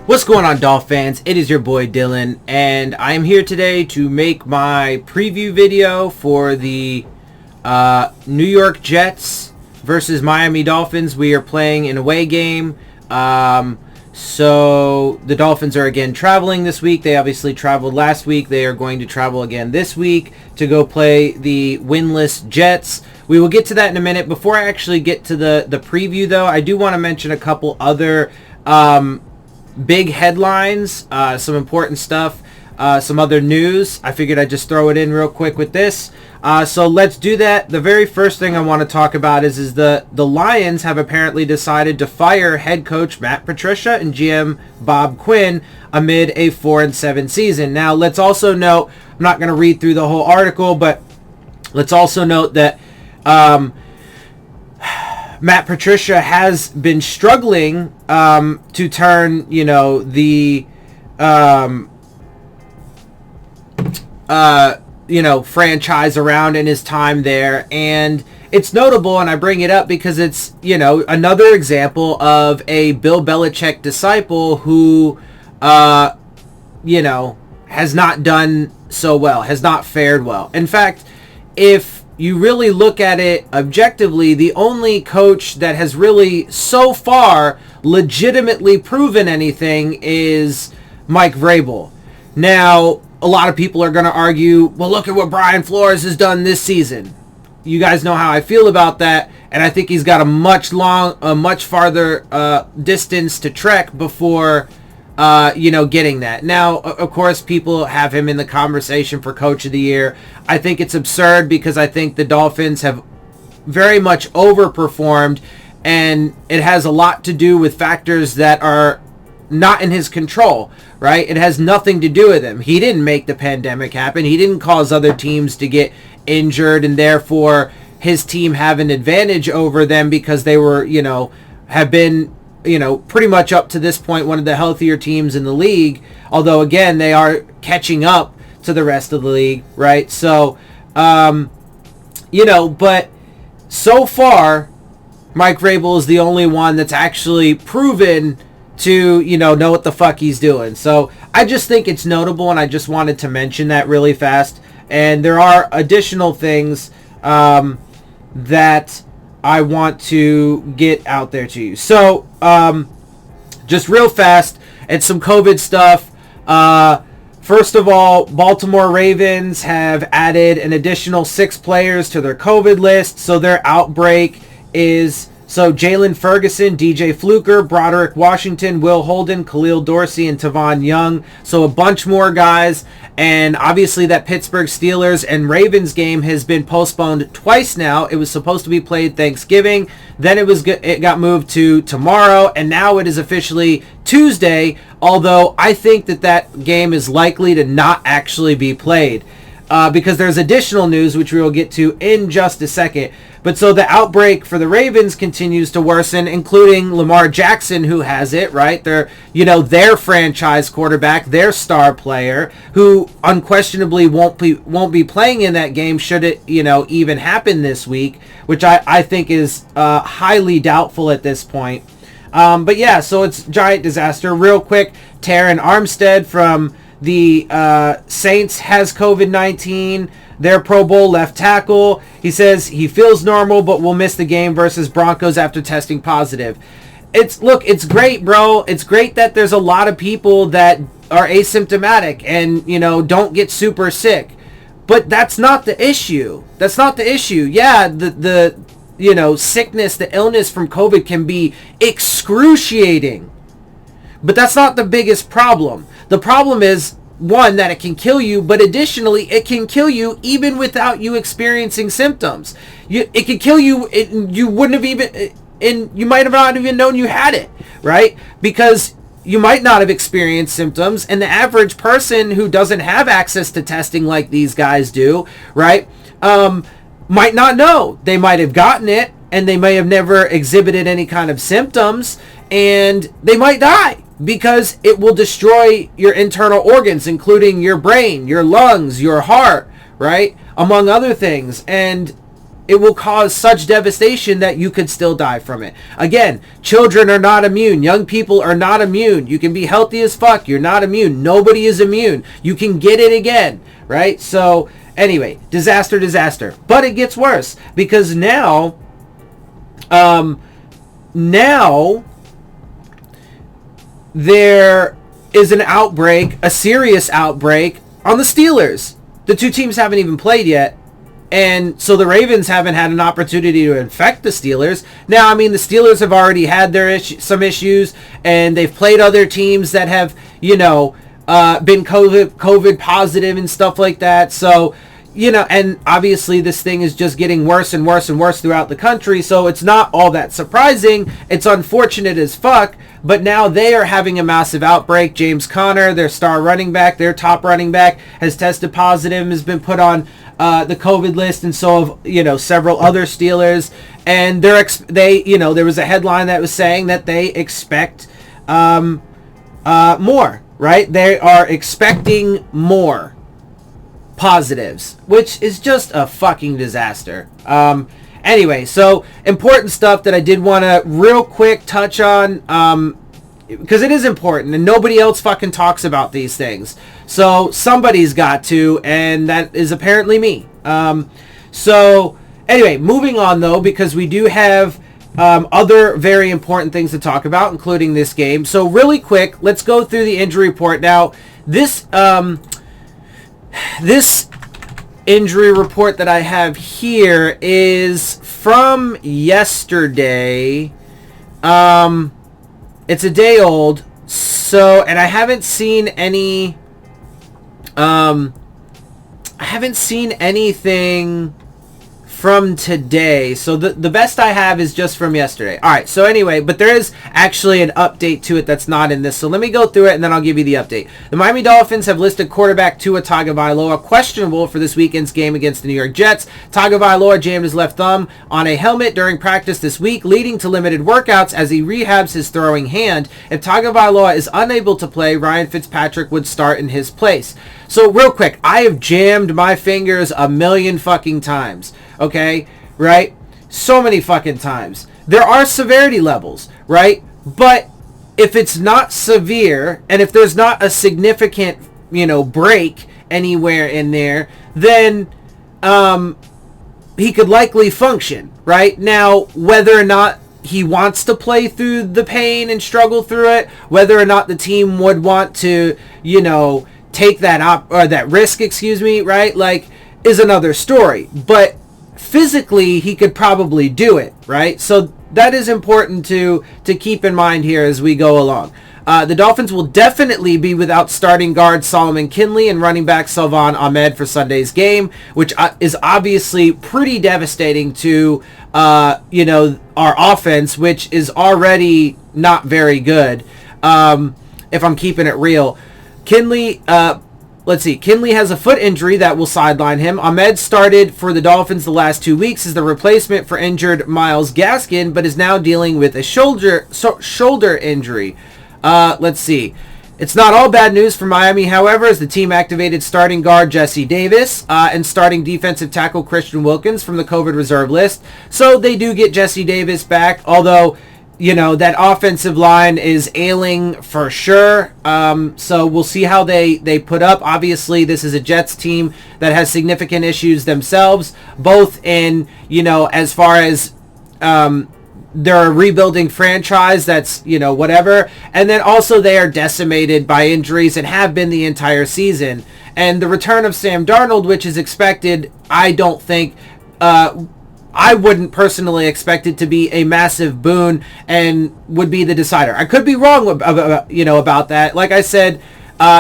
What's going on, Dolph fans? It is your boy Dillon, and I'm here today to make my preview video for the New York Jets versus Miami Dolphins. We are playing an away game. So the Dolphins are again traveling this week. They obviously traveled last week. They are going to travel again this week to go play the winless Jets. We will get to that in a minute. Before I actually get to the preview, though, I do want to mention a couple other big headlines, some important stuff, some other news. I figured I'd just throw it in real quick with this. So let's do that. The very first thing I want to talk about is the Lions have apparently decided to fire head coach Matt Patricia and GM Bob Quinn amid a 4-7 season. Now, let's also note, I'm not going to read through the whole article, but let's also note that Matt Patricia has been struggling to turn, the franchise around in his time there. And it's notable, and I bring it up because it's, another example of a Bill Belichick disciple who, has not done so well, has not fared well. In fact, if you really look at it objectively, the only coach that has really so far legitimately proven anything is Mike Vrabel. Now, a lot of people are going to argue, well, look at what Brian Flores has done this season. You guys know how I feel about that, and I think he's got a much farther distance to trek before getting that. Now, of course, people have him in the conversation for Coach of the Year. I think it's absurd because I think the Dolphins have very much overperformed, and it has a lot to do with factors that are not in his control, right? It has nothing to do with him. He didn't make the pandemic happen. He didn't cause other teams to get injured, and therefore his team have an advantage over them because they were, have been pretty much up to this point one of the healthier teams in the league, although again they are catching up to the rest of the league, right? So but so far Mike Vrabel is the only one that's actually proven to know what the fuck he's doing. So I just think it's notable, and I just wanted to mention that really fast. And there are additional things that I want to get out there to you. So, just real fast, and some COVID stuff. First of all, Baltimore Ravens have added an additional 6 players to their COVID list. So their outbreak is Jalen Ferguson, DJ Fluker, Broderick Washington, Will Holden, Khalil Dorsey, and Tavon Young. So a bunch more guys. And obviously that Pittsburgh Steelers and Ravens game has been postponed twice now. It was supposed to be played Thanksgiving. Then it got moved to tomorrow. And now it is officially Tuesday. Although I think that game is likely to not actually be played. Because there's additional news, which we will get to in just a second. But so the outbreak for the Ravens continues to worsen, including Lamar Jackson, who has it, right? Their franchise quarterback, their star player, who unquestionably won't be playing in that game should it, even happen this week, which I think is highly doubtful at this point. But yeah, so it's giant disaster. Real quick, Taron Armstead from the Saints has COVID-19. Their Pro Bowl left tackle. He says he feels normal, but will miss the game versus Broncos after testing positive. It's great, bro. It's great that there's a lot of people that are asymptomatic and, don't get super sick. But that's not the issue. That's not the issue. Yeah, the sickness, the illness from COVID can be excruciating. But that's not the biggest problem. The problem is, one, that it can kill you, but additionally, it can kill you even without you experiencing symptoms. It can kill you, you wouldn't have even, and you might have not even known you had it, right? Because you might not have experienced symptoms, and the average person who doesn't have access to testing like these guys do, right, might not know. They might have gotten it, and they may have never exhibited any kind of symptoms, and they might die because it will destroy your internal organs, including your brain, your lungs, your heart, right? Among other things. And it will cause such devastation that you could still die from it. Again, children are not immune. Young people are not immune. You can be healthy as fuck. You're not immune. Nobody is immune. You can get it again, right? So anyway, disaster. But it gets worse because now there is an outbreak, a serious outbreak on the Steelers. The two teams haven't even played yet. And so the Ravens haven't had an opportunity to infect the Steelers. Now, I mean, the Steelers have already had some issues, and they've played other teams that have, been COVID positive and stuff like that. So, and obviously this thing is just getting worse and worse and worse throughout the country. So it's not all that surprising. It's unfortunate as fuck. But now they are having a massive outbreak. James Conner, their star running back, their top running back, has tested positive and has been put on the COVID list, and so have several other Steelers. And there was a headline that was saying that they expect more. Right? They are expecting more positives, which is just a fucking disaster. Anyway, so important stuff that I did want to real quick touch on, because it is important and nobody else fucking talks about these things. So somebody's got to, and that is apparently me. So anyway, moving on though, because we do have other very important things to talk about, including this game. So really quick, let's go through the injury report. Now, this injury report that I have here is from yesterday. It's a day old, so, and I haven't seen anything from today. So the best I have is just from yesterday. All right, so anyway, but there is actually an update to it that's not in this. So let me go through it and then I'll give you the update. The Miami Dolphins have listed quarterback Tua Tagovailoa questionable for this weekend's game against the New York Jets. Tagovailoa jammed his left thumb on a helmet during practice this week, leading to limited workouts as he rehabs his throwing hand. If Tagovailoa is unable to play, Ryan Fitzpatrick would start in his place. So real quick, I have jammed my fingers a million fucking times. Okay, right? So many fucking times. There are severity levels, right? But if it's not severe, and if there's not a significant, break anywhere in there, then he could likely function, right? Now, whether or not he wants to play through the pain and struggle through it, whether or not the team would want to, take that risk, right? Like, is another story. But physically, he could probably do it, right? So that is important to keep in mind here as we go along. The Dolphins will definitely be without starting guard Solomon Kindley and running back Salvon Ahmed for Sunday's game, which is obviously pretty devastating to our offense, which is already not very good. If I'm keeping it real, Kindley has a foot injury that will sideline him. Ahmed started for the Dolphins the last 2 weeks as the replacement for injured Myles Gaskin, but is now dealing with a shoulder injury. It's not all bad news for Miami, however, as the team activated starting guard Jesse Davis and starting defensive tackle Christian Wilkins from the COVID reserve list. So they do get Jesse Davis back, although that offensive line is ailing for sure. So we'll see how they put up. Obviously, this is a Jets team that has significant issues themselves, both in, as far as they're a rebuilding franchise that's, whatever. And then also they are decimated by injuries and have been the entire season. And the return of Sam Darnold, which is expected, I don't think... I wouldn't personally expect it to be a massive boon and would be the decider. I could be wrong about that. Like I said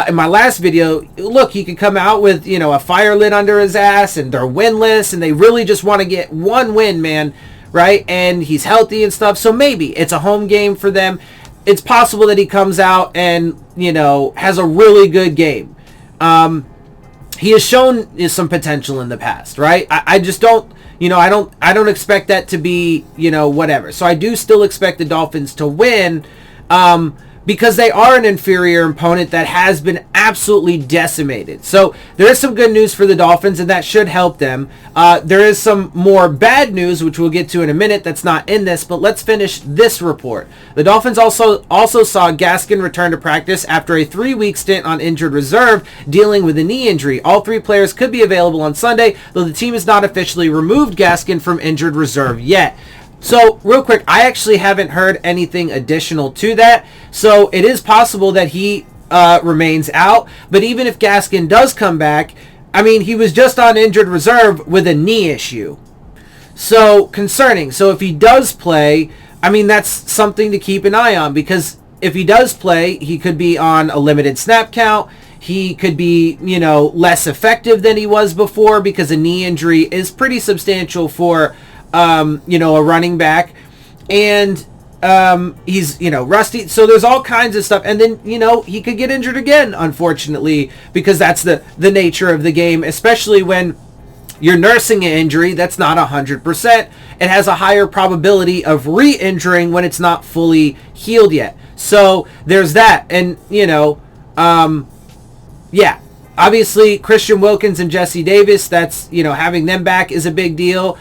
in my last video, look, he could come out with, a fire lit under his ass and they're winless and they really just want to get one win, man, right? And he's healthy and stuff. So maybe it's a home game for them. It's possible that he comes out and, has a really good game. He has shown some potential in the past, right? I just don't... I don't expect that to be, whatever. So I do still expect the Dolphins to win. because they are an inferior opponent that has been absolutely decimated. So there is some good news for the Dolphins, and that should help them. There is some more bad news, which we'll get to in a minute, that's not in this, but let's finish this report. The Dolphins also saw Gaskin return to practice after a 3-week stint on injured reserve, dealing with a knee injury. All 3 players could be available on Sunday, though the team has not officially removed Gaskin from injured reserve yet. So, real quick, I actually haven't heard anything additional to that. So, it is possible that he remains out. But even if Gaskin does come back, I mean, he was just on injured reserve with a knee issue. So, concerning. So, if he does play, I mean, that's something to keep an eye on. Because if he does play, he could be on a limited snap count. He could be, less effective than he was before because a knee injury is pretty substantial for a running back, and he's rusty, so there's all kinds of stuff. And then he could get injured again, unfortunately, because that's the nature of the game, especially when you're nursing an injury that's not 100%. It has a higher probability of re-injuring when it's not fully healed yet. So there's that. And obviously Christian Wilkins and Jesse Davis, that's having them back is a big deal.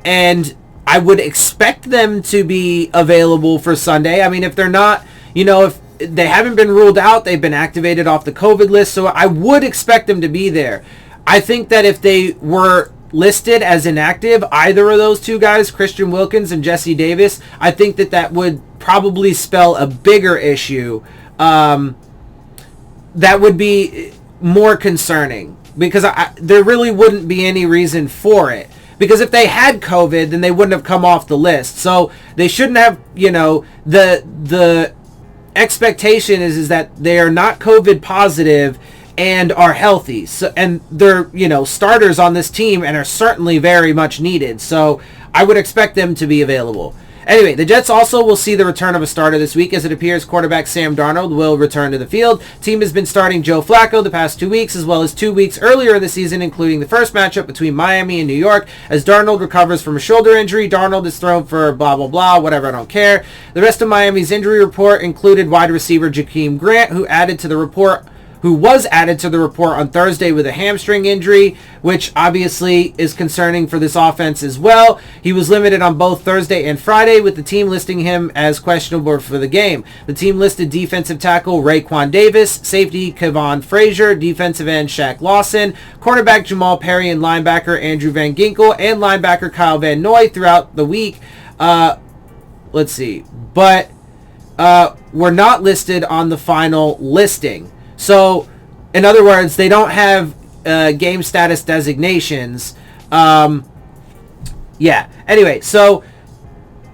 And I would expect them to be available for Sunday. I mean, if they're not, if they haven't been ruled out, they've been activated off the COVID list, so I would expect them to be there. I think that if they were listed as inactive, either of those 2 guys, Christian Wilkins and Jesse Davis, I think that would probably spell a bigger issue. That would be more concerning, because there really wouldn't be any reason for it. Because if they had COVID, then they wouldn't have come off the list. So they shouldn't have, the expectation is that they are not COVID positive and are healthy. So, and they're, starters on this team and are certainly very much needed. So I would expect them to be available. Anyway, the Jets also will see the return of a starter this week, as it appears quarterback Sam Darnold will return to the field. Team has been starting Joe Flacco the past 2 weeks, as well as 2 weeks earlier in the season, including the first matchup between Miami and New York. As Darnold recovers from a shoulder injury, Darnold is thrown for blah, blah, blah, whatever, I don't care. The rest of Miami's injury report included wide receiver Jakeem Grant, who was added to the report on Thursday with a hamstring injury, which obviously is concerning for this offense as well. He was limited on both Thursday and Friday, with the team listing him as questionable for the game. The team listed defensive tackle Raekwon Davis, safety Kevon Frazier, defensive end Shaq Lawson, cornerback Jamal Perry, and linebacker Andrew Van Ginkel, and linebacker Kyle Van Noy throughout the week. Let's see. But were not listed on the final listing. So, in other words, they don't have game status designations. Anyway, so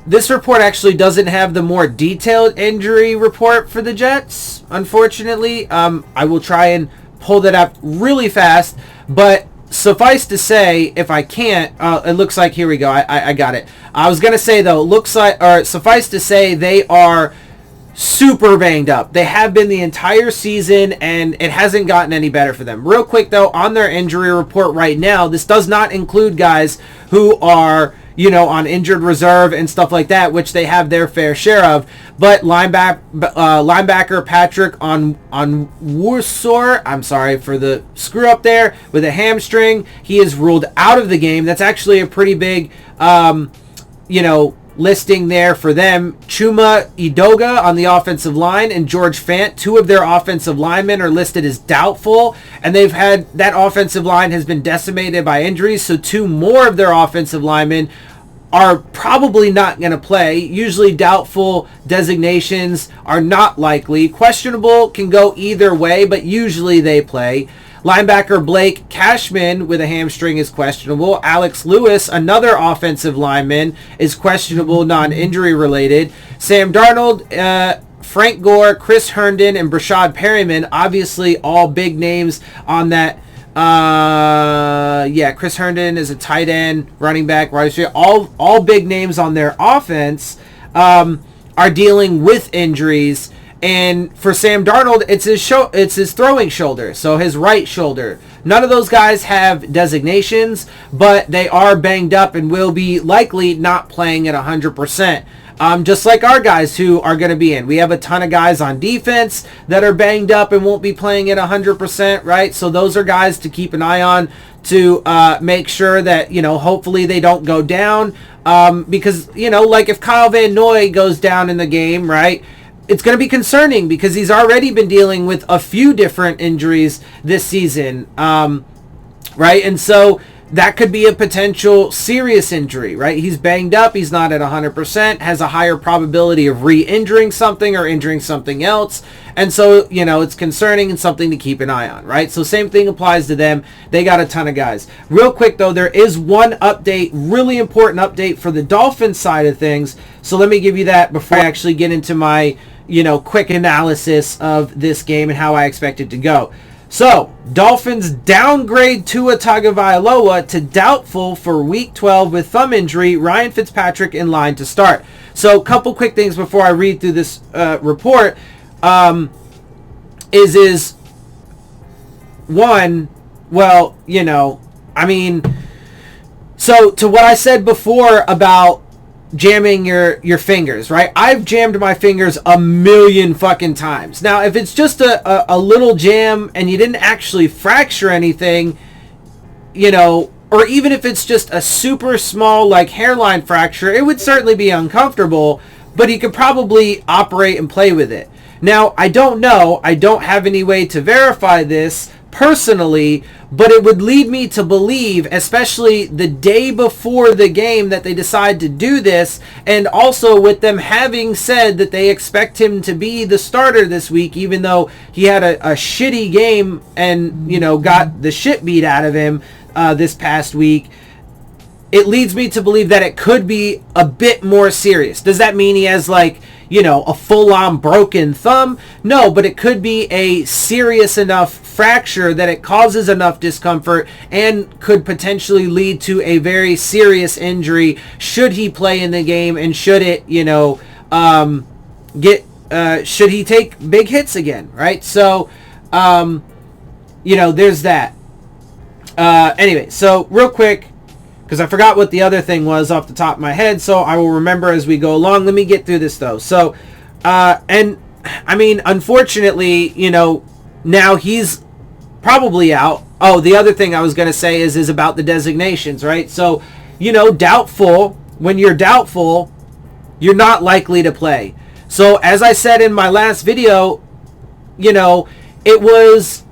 this report actually doesn't have the more detailed injury report for the Jets, unfortunately. I will try and pull that up really fast, but suffice to say, if I can't, it looks like, here we go, I got it. I was going to say, though, suffice to say, they are super banged up. They have been the entire season, and it hasn't gotten any better for them. Real quick, though, on their injury report right now, this does not include guys who are, on injured reserve and stuff like that, which they have their fair share of. But linebacker Patrick Onwuasor, I'm sorry for the screw up there, with a hamstring, he is ruled out of the game. That's actually a pretty big, listing there for them. Chuma Edoga on the offensive line and George Fant, 2 of their offensive linemen, are listed as doubtful, and they've had that offensive line has been decimated by injuries, so 2 more of their offensive linemen are probably not going to play. Usually doubtful designations are not likely. Questionable can go either way, but usually they play. Linebacker Blake Cashman with a hamstring is questionable. Alex Lewis, another offensive lineman, is questionable, non-injury related. Sam Darnold, Frank Gore, Chris Herndon, and Brashad Perryman, obviously all big names on that. Chris Herndon is a tight end, running back, wide receiver. All big names on their offense are dealing with injuries. And for Sam Darnold, it's his throwing shoulder, so his right shoulder. None of those guys have designations, but they are banged up and will be likely not playing at 100%. just like our guys who are going to be in. We have a ton of guys on defense that are banged up and won't be playing at 100%, right? So those are guys to keep an eye on to make sure that, hopefully they don't go down. Because, like if Kyle Van Noy goes down in the game, right, it's going to be concerning because he's already been dealing with a few different injuries this season, right? And so that could be a potential serious injury, right? He's banged up. He's not at 100%, has a higher probability of re-injuring something or injuring something else. And so, it's concerning and something to keep an eye on, right? So same thing applies to them. They got a ton of guys. Real quick, though, there is one update, really important update for the Dolphins side of things. So let me give you that before I actually get into my, quick analysis of this game and how I expect it to go. So, Dolphins downgrade Tua Tagovailoa to doubtful for Week 12 with thumb injury. Ryan Fitzpatrick in line to start. So, a couple quick things before I read through this report. Is one, well, so to what I said before about jamming your fingers, right? I've jammed my fingers a million fucking times. Now, if it's just a little jam and you didn't actually fracture anything, or even if it's just a super small, like, hairline fracture, it would certainly be uncomfortable, but you could probably operate and play with it. Now, I don't know. I don't have any way to verify this personally, but it would lead me to believe, especially the day before the game that they decide to do this, and also with them having said that they expect him to be the starter this week, even though he had a shitty game and, got the shit beat out of him this past week. It leads me to believe that it could be a bit more serious. Does that mean he has, like, a full-on broken thumb? No, but it could be a serious enough fracture that it causes enough discomfort and could potentially lead to a very serious injury should he play in the game, and should it, should he take big hits again, right? So, there's that. Anyway, so real quick, because I forgot what the other thing was off the top of my head, so I will remember as we go along. Let me get through this, though. So, unfortunately, now he's probably out. Oh, the other thing I was going to say is about the designations, right? So, doubtful, when you're doubtful, you're not likely to play. So, as I said in my last video, it was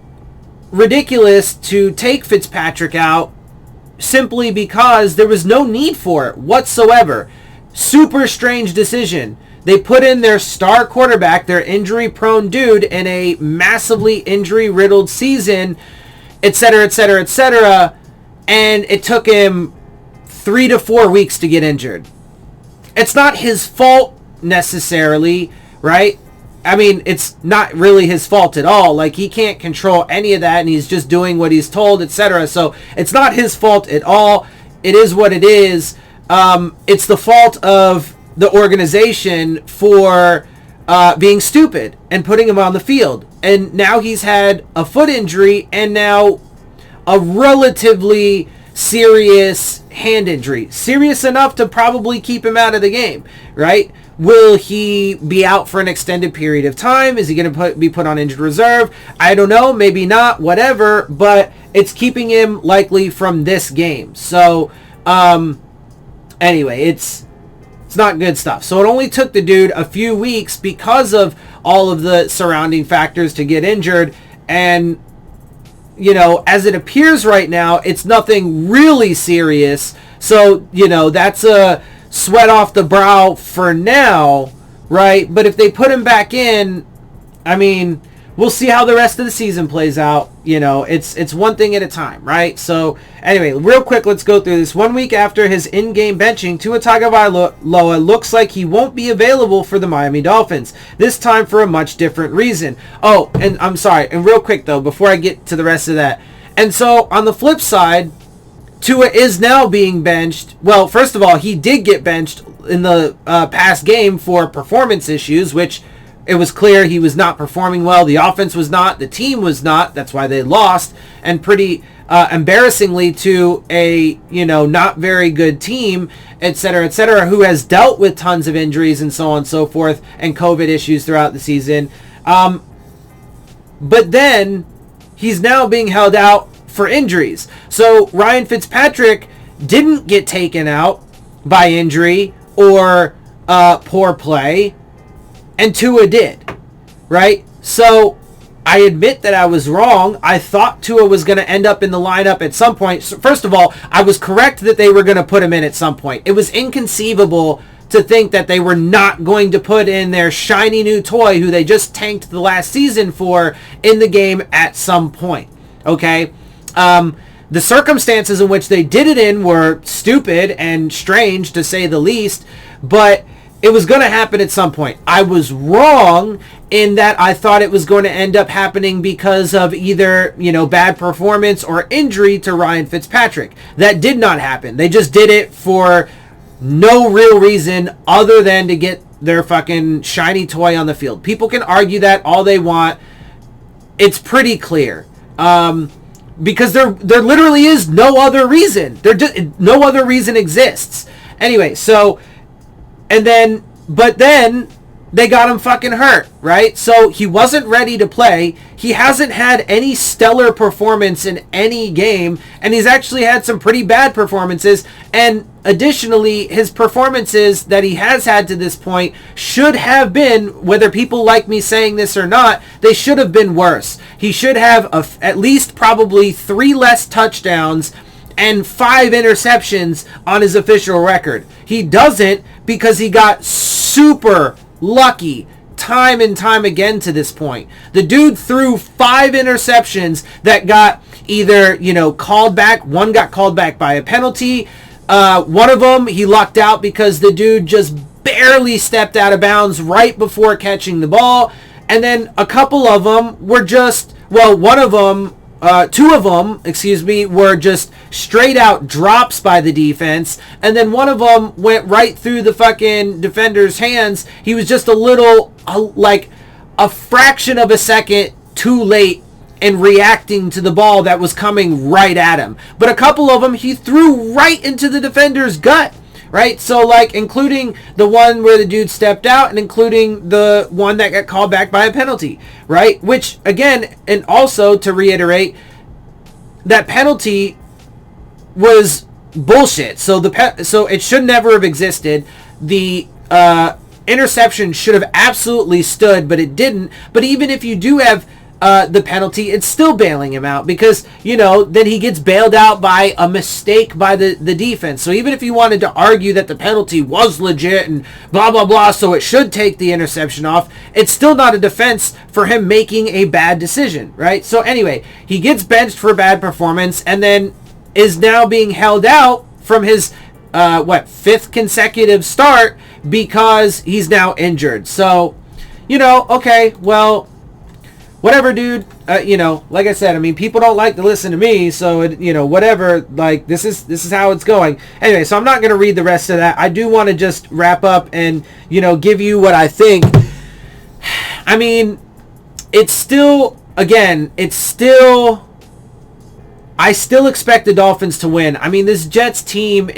ridiculous to take Fitzpatrick out simply because there was no need for it whatsoever. Super strange decision. They put in their star quarterback, their injury-prone dude, in a massively injury-riddled season, etc., etc., etc., and it took him 3 to 4 weeks to get injured. It's not his fault necessarily, right? It's not really his fault at all. Like, he can't control any of that, and he's just doing what he's told, etc. So it's not his fault at all. It is what it is. It's the fault of the organization for being stupid and putting him on the field. And now he's had a foot injury and now a relatively serious hand injury. Serious enough to probably keep him out of the game, right? Will he be out for an extended period of time? Is he going to be put on injured reserve? I don't know. Maybe not. Whatever. But it's keeping him likely from this game. So, anyway, it's not good stuff. So it only took the dude a few weeks because of all of the surrounding factors to get injured. And, as it appears right now, it's nothing really serious. So, that's a sweat off the brow for now, right? But if they put him back in, we'll see how the rest of the season plays out. It's one thing at a time, right? So anyway, real quick, let's go through this. 1 week after his in-game benching, Tua Tagovailoa looks like he won't be available for the Miami Dolphins, this time for a much different reason. Oh, and I'm sorry, and real quick though, before I get to the rest of that. And so on the flip side, Tua is now being benched. Well, first of all, he did get benched in the past game for performance issues, which it was clear he was not performing well. The offense was not. The team was not. That's why they lost. And pretty embarrassingly to a, not very good team, et cetera, who has dealt with tons of injuries and so on and so forth and COVID issues throughout the season. But then he's now being held out for injuries. So Ryan Fitzpatrick didn't get taken out by injury or poor play, and Tua did, right? So I admit that I was wrong. I thought Tua was going to end up in the lineup at some point. So first of all, I was correct that they were going to put him in at some point. It was inconceivable to think that they were not going to put in their shiny new toy who they just tanked the last season for in the game at some point. Okay? The circumstances in which they did it in were stupid and strange, to say the least, but it was going to happen at some point. I was wrong in that I thought it was going to end up happening because of either, bad performance or injury to Ryan Fitzpatrick. That did not happen. They just did it for no real reason other than to get their fucking shiny toy on the field. People can argue that all they want. It's pretty clear. Because there literally is no other reason. No other reason exists. Anyway, but then they got him fucking hurt, right? So he wasn't ready to play. He hasn't had any stellar performance in any game, and he's actually had some pretty bad performances. And additionally, his performances that he has had to this point should have been, whether people like me saying this or not, they should have been worse. He should have at least probably 3 less touchdowns and 5 interceptions on his official record. He doesn't, because he got super lucky time and time again to this point. The dude threw 5 interceptions that got either, called back. One got called back by a penalty. One of them, he lucked out because the dude just barely stepped out of bounds right before catching the ball. And then a couple of them were just, one of them, 2 of them, were just straight out drops by the defense. And then one of them went right through the fucking defender's hands. He was just a fraction of a second too late in reacting to the ball that was coming right at him. But a couple of them he threw right into the defender's gut. Right? So, including the one where the dude stepped out and including the one that got called back by a penalty. Right? Which, again, and also to reiterate, that penalty was bullshit. So it should never have existed. The interception should have absolutely stood, but it didn't. But even if you do have the penalty, it's still bailing him out because, then he gets bailed out by a mistake by the defense. So even if you wanted to argue that the penalty was legit and blah, blah, blah, so it should take the interception off, it's still not a defense for him making a bad decision, right? So anyway, he gets benched for bad performance and then is now being held out from his, 5th consecutive start because he's now injured. So, okay, well, whatever, dude. Like I said, people don't like to listen to me, so whatever. This is how it's going. Anyway, so I'm not gonna read the rest of that. I do want to just wrap up and give you what I think. It's still, I still expect the Dolphins to win. This Jets team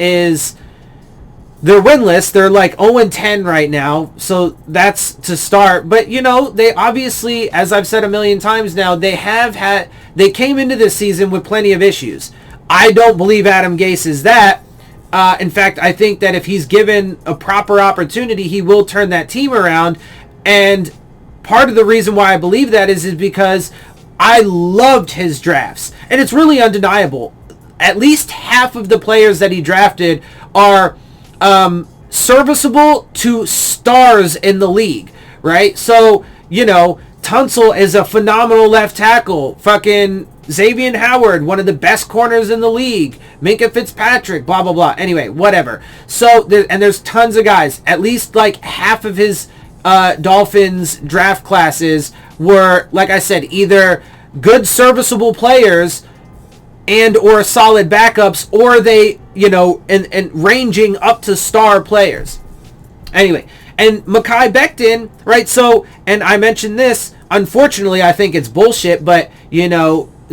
they're winless. They're 0-10 right now, so that's to start. But, they obviously, as I've said a million times now, they came into this season with plenty of issues. I don't believe Adam Gase is that. In fact, I think that if he's given a proper opportunity, he will turn that team around. And part of the reason why I believe that is because I loved his drafts. And it's really undeniable. At least half of the players that he drafted are serviceable to stars in the league, right? So, Tunsil is a phenomenal left tackle. Fucking Xavier Howard, one of the best corners in the league. Minkah Fitzpatrick, blah, blah, blah. Anyway, whatever. So, there's tons of guys. At least, half of his Dolphins draft classes were, like I said, either good serviceable players and or solid backups, or they, and ranging up to star players. Anyway, And Mekhi Becton, right? So, and I mentioned this, unfortunately, I think it's bullshit, but,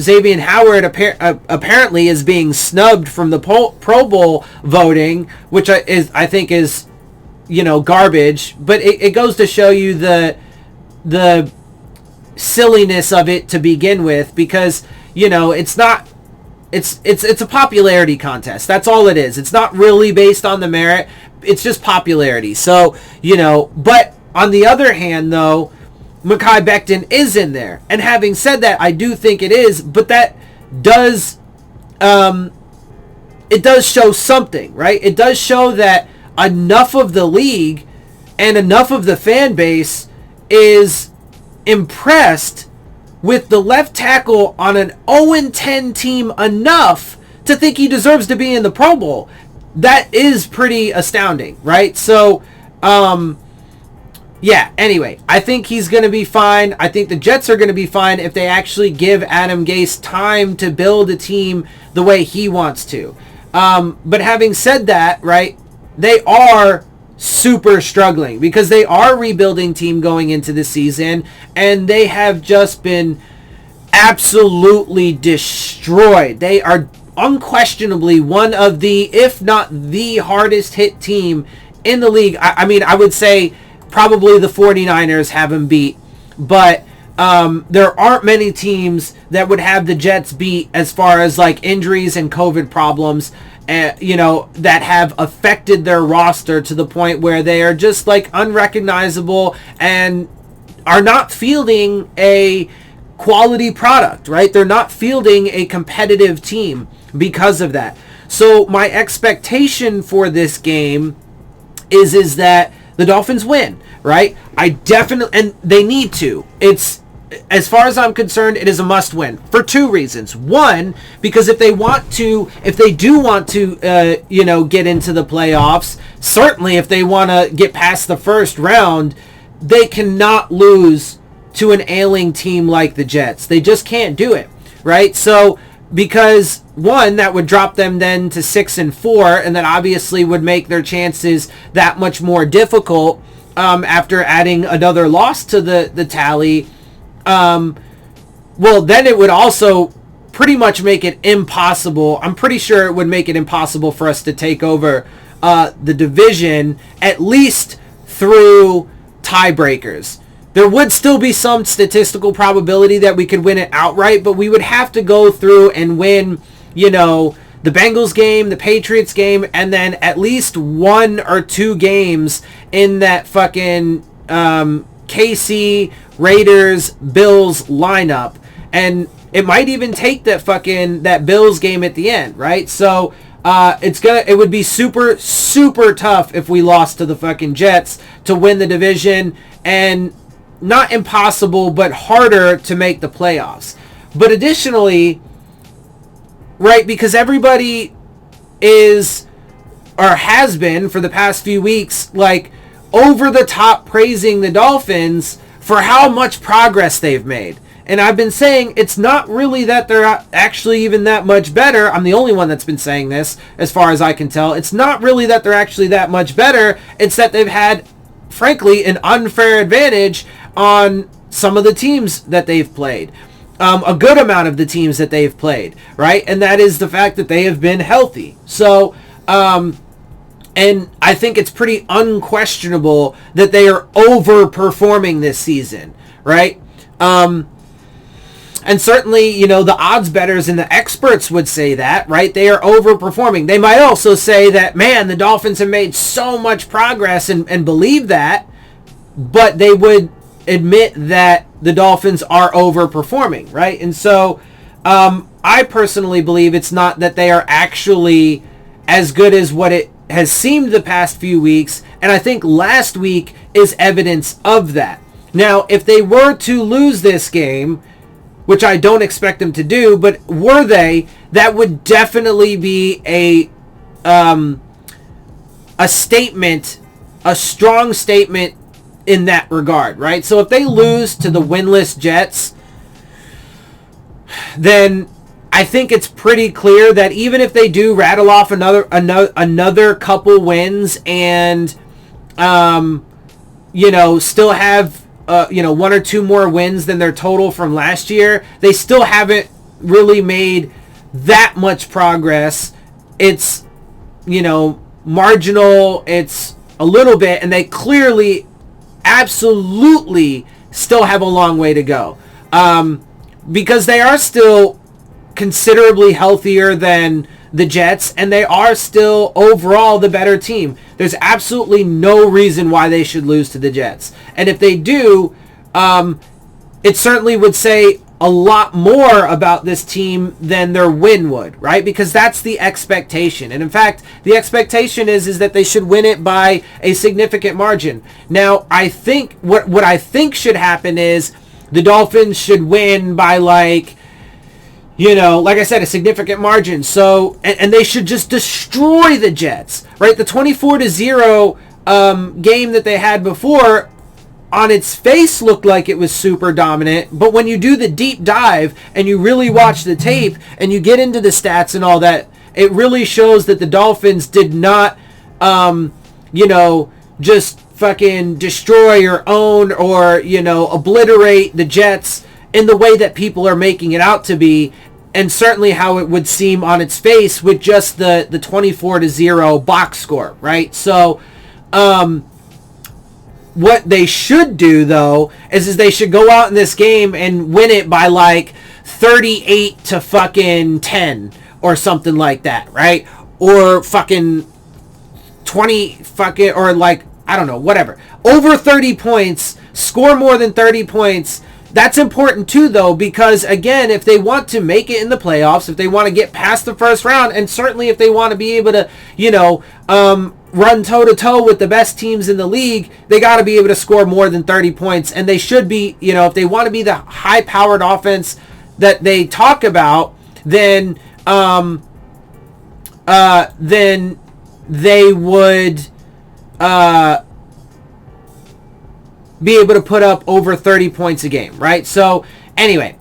Xavier Howard apparently is being snubbed from the Pro Bowl voting, which I think is garbage. But it goes to show you the silliness of it to begin with, because it's not. It's a popularity contest. That's all it is. It's not really based on the merit. It's just popularity. So, but on the other hand, though, Mekhi Becton is in there. And having said that, I do think it is, but that does, it does show something, right? It does show that enough of the league and enough of the fan base is impressed with the left tackle on an 0-10 team enough to think he deserves to be in the Pro Bowl. That is pretty astounding, right? So, yeah, anyway, I think he's going to be fine. I think the Jets are going to be fine if they actually give Adam Gase time to build a team the way he wants to. But having said that, right, they are super struggling because they are a rebuilding team going into the season, and they have just been absolutely destroyed. They are unquestionably one of the, if not the hardest hit team in the league. I mean, I would say probably the 49ers have them beat, but there aren't many teams that would have the Jets beat as far as like injuries and COVID problems, that have affected their roster to the point where they are just like unrecognizable and are not fielding a quality product, right? They're not fielding a competitive team because of that. So my expectation for this game is that the Dolphins win, right? I definitely, and they need to. It's, as far as I'm concerned, it is a must win for two reasons. One, because if they do want to, get into the playoffs, certainly if they want to get past the first round, they cannot lose to an ailing team like the Jets. They just can't do it, right? So, because one, that would drop them then to 6-4, and that obviously would make their chances that much more difficult after adding another loss to the tally. Well, then it would also pretty much make it impossible. I'm pretty sure it would make it impossible for us to take over the division, at least through tiebreakers. There would still be some statistical probability that we could win it outright, but we would have to go through and win, the Bengals game, the Patriots game, and then at least one or two games in that fucking KC, Raiders, Bills lineup. And it might even take that Bills game at the end, right? So it would be super, super tough if we lost to the fucking Jets to win the division, and not impossible, but harder to make the playoffs. But additionally, right, because everybody is, or has been for the past few weeks, like over the top praising the Dolphins for how much progress they've made. And I've been saying it's not really that they're actually even that much better. I'm the only one that's been saying this as far as I can tell. It's not really that they're actually that much better. It's that they've had, frankly, an unfair advantage on some of the teams that they've played. A good amount of the teams that they've played, right? And that is the fact that they have been healthy. So, and I think it's pretty unquestionable that they are overperforming this season, right? And certainly, the odds bettors and the experts would say that, right? They are overperforming. They might also say that, man, the Dolphins have made so much progress and believe that, but they would admit that the Dolphins are overperforming, right? And so I personally believe it's not that they are actually as good as what it has seemed the past few weeks, and I think last week is evidence of that. Now, if they were to lose this game, which I don't expect them to do, but were they, that would definitely be a statement, a strong statement in that regard, right? So if they lose to the winless Jets, then I think it's pretty clear that even if they do rattle off another couple wins and still have, one or two more wins than their total from last year. They still haven't really made that much progress. It's, marginal. It's a little bit, and they clearly, absolutely still have a long way to go. Because they are still considerably healthier than the Jets, and they are still overall the better team. There's absolutely no reason why they should lose to the Jets. And if they do, it certainly would say a lot more about this team than their win would, right? Because that's the expectation. And in fact, the expectation is that they should win it by a significant margin. Now, I think what I think should happen is the Dolphins should win by like I said, a significant margin. So, and they should just destroy the Jets, right? The 24-0 game that they had before, on its face looked like it was super dominant, but when you do the deep dive and you really watch the tape and you get into the stats and all that, it really shows that the Dolphins did not, just fucking destroy or own or, obliterate the Jets in the way that people are making it out to be, and certainly how it would seem on its face with just the 24-0 box score, right? So, what they should do, though, is they should go out in this game and win it by like 38-10 or something like that, right? Or fucking 20 fucking, or like, I don't know, whatever. Over 30 points, score more than 30 points. That's important too, though, because again, if they want to make it in the playoffs, if they want to get past the first round, and certainly if they want to be able to, run toe-to-toe with the best teams in the league, they got to be able to score more than 30 points. And they should be, if they want to be the high-powered offense that they talk about, then they would be able to put up over 30 points a game, right? So, anyway,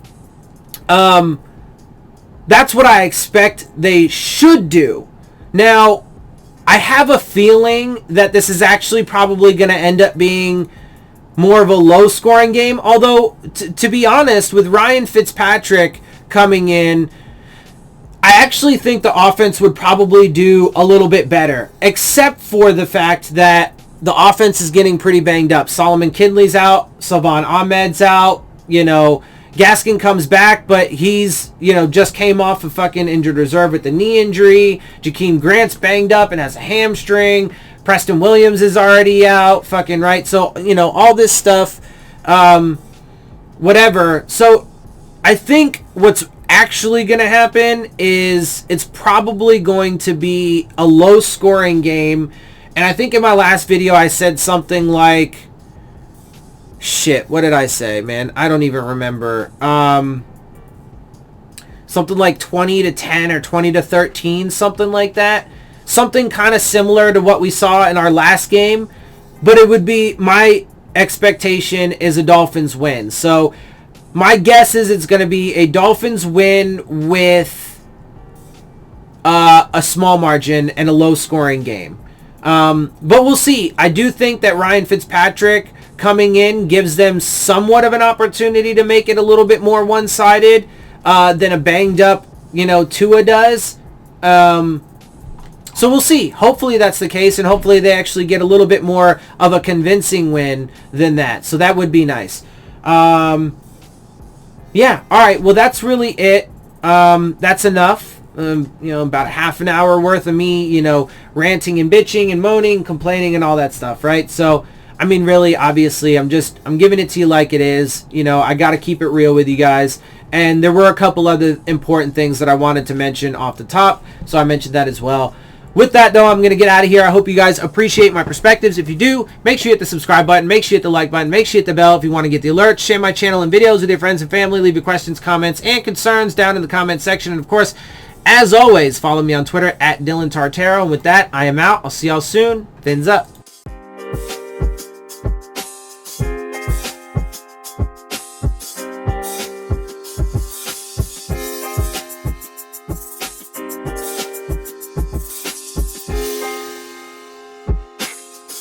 that's what I expect they should do. Now, I have a feeling that this is actually probably going to end up being more of a low-scoring game, although, to be honest, with Ryan Fitzpatrick coming in, I actually think the offense would probably do a little bit better, except for the fact that the offense is getting pretty banged up. Solomon Kindley's out, Salvon Ahmed's out, Gaskin comes back, but he's, just came off of fucking injured reserve with the knee injury. Jakeem Grant's banged up and has a hamstring. Preston Williams is already out, fucking right. So, all this stuff, whatever. So, I think what's actually going to happen is it's probably going to be a low-scoring game. And I think in my last video I said something like, shit, what did I say, man? I don't even remember. Something like 20-10 or 20-13, something like that. Something kind of similar to what we saw in our last game. But it would be, my expectation is a Dolphins win. So my guess is it's going to be a Dolphins win with a small margin and a low-scoring game. But we'll see. I do think that Ryan Fitzpatrick coming in gives them somewhat of an opportunity to make it a little bit more one-sided than a banged-up, Tua does. So we'll see. Hopefully that's the case, and hopefully they actually get a little bit more of a convincing win than that. So that would be nice. Yeah, all right. Well, that's really it. That's enough. About half an hour worth of me, ranting and bitching and moaning, complaining and all that stuff, right? So, I mean, really, obviously, I'm giving it to you like it is. I got to keep it real with you guys. And there were a couple other important things that I wanted to mention off the top, so I mentioned that as well. With that, though, I'm going to get out of here. I hope you guys appreciate my perspectives. If you do, make sure you hit the subscribe button. Make sure you hit the like button. Make sure you hit the bell if you want to get the alerts. Share my channel and videos with your friends and family. Leave your questions, comments, and concerns down in the comment section. And, of course, as always, follow me on Twitter at Dillon Tartaro. And with that, I am out. I'll see y'all soon. Fins up.